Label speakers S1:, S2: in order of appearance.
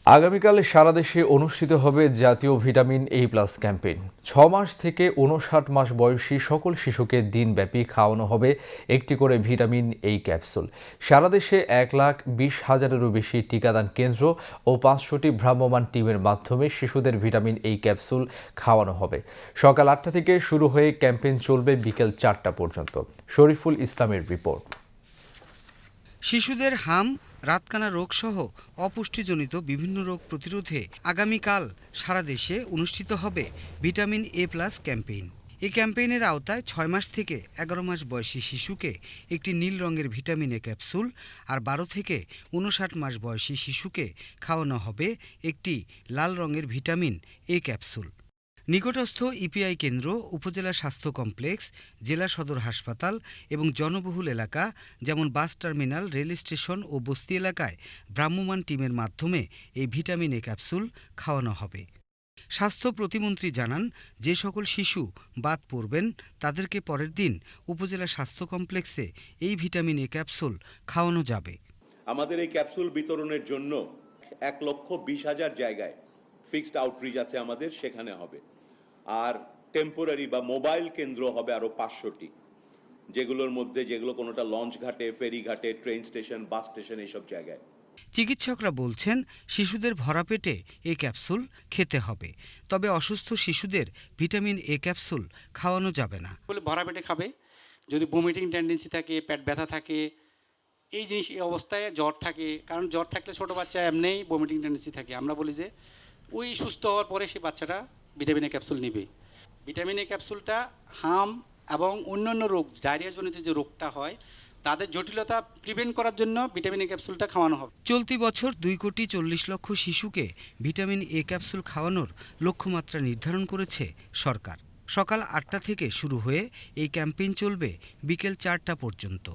S1: আগামীকাল সারা দেশে অনুষ্ঠিত হবে জাতীয় ভিটামিন এ প্লাস ক্যাম্পেইন। 6 মাস থেকে 59 মাস বয়সী সকল শিশুকে দিনব্যাপী খাওয়ানো হবে একটি করে ভিটামিন এই ক্যাপসুল। সারা দেশে 1,20,000-এরও বেশি টিকাদান কেন্দ্র ও 500টি ভ্রাম্যমাণ টিমের মাধ্যমে শিশুদের ভিটামিন এই ক্যাপসুল খাওয়ানো হবে। সকাল 8টা থেকে শুরু হয়ে ক্যাম্পেইন চলবে বিকেল 4টা পর্যন্ত। শরীফুল ইসলামের রিপোর্ট।
S2: শিশুদের হাম, রাতকানা রোগসহ অপুষ্টিজনিত বিভিন্ন রোগ প্রতিরোধে আগামীকাল সারা দেশে অনুষ্ঠিত হবে ভিটামিন এ প্লাস ক্যাম্পেইন। এই ক্যাম্পেইনের আওতায় 6 মাস থেকে 11 মাস বয়সী শিশুকে একটি নীল রঙের ভিটামিন এ ক্যাপসুল আর 12 থেকে 59 মাস বয়সী শিশুকে খাওয়ানো হবে একটি লাল রঙের ভিটামিন এ ক্যাপসুল। নিকটস্থ ইপিআই কেন্দ্র, উপজেলা স্বাস্থ্য কমপ্লেক্স, জেলা সদর হাসপাতাল এবং জনবহুল এলাকা যেমন বাস টার্মিনাল, রেল স্টেশন ও বস্তি এলাকায় ভ্রাম্যমাণ টিমের মাধ্যমে এই ভিটামিন এ ক্যাপসুল খাওয়ানো হবে। স্বাস্থ্য প্রতিমন্ত্রী জানান, যে সকল শিশু বাদ পড়বেন তাদেরকে পরের দিন উপজেলা স্বাস্থ্য কমপ্লেক্সে এই ভিটামিন এ ক্যাপসুল খাওয়ানো যাবে।
S3: আমাদের এই ক্যাপসুল বিতরণের জন্য 1,20,000 জায়গায় ফিক্সড আউটরিচ আছে আমাদের, সেখানে হবে। আর টেম্পোরারি বা মোবাইল কেন্দ্র হবে আরো 500টি, যেগুলোর মধ্যে কোনোটা লঞ্চ ঘাটে, ফেরি ঘাটে, ট্রেন স্টেশন, বাস স্টেশন, এইসব জায়গায়।
S2: চিকিৎসকরা বলছেন, শিশুদের ভরা পেটে এ ক্যাপসুল খেতে হবে, তবে অসুস্থ শিশুদের ভিটামিন এ ক্যাপসুল খাওয়ানো যাবে না।
S4: বলে ভরা পেটে খাবে। যদি বমিটিং টেন্ডেন্সি থাকে, পেট ব্যথা থাকে, এই জিনিস এই অবস্থায় জ্বর থাকে, কারণ জ্বর থাকলে ছোটো বাচ্চা এমনিই বমিটিং টেন্ডেন্সি থাকে, আমরা বলি যে ওই সুস্থ হওয়ার পরে সেই বাচ্চাটা ভিটামিন এ ক্যাপসুল নেবে। ভিটামিন এ ক্যাপসুলটা হাম এবং অন্যান্য রোগ, ডায়রিয়াজনিত যে রোগটা হয় তাদের জটিলতা প্রিভেন্ট করার জন্য ভিটামিন এ ক্যাপসুলটা খাওয়ানো হবে।
S2: চলতি বছর 2,40,00,000 শিশুকে ভিটামিন এ ক্যাপসুল খাওয়ানোর লক্ষ্যমাত্রা নির্ধারণ করেছে সরকার। সকাল 8টা থেকে শুরু হয়ে এই ক্যাম্পেইন চলবে বিকেল 4টা পর্যন্ত।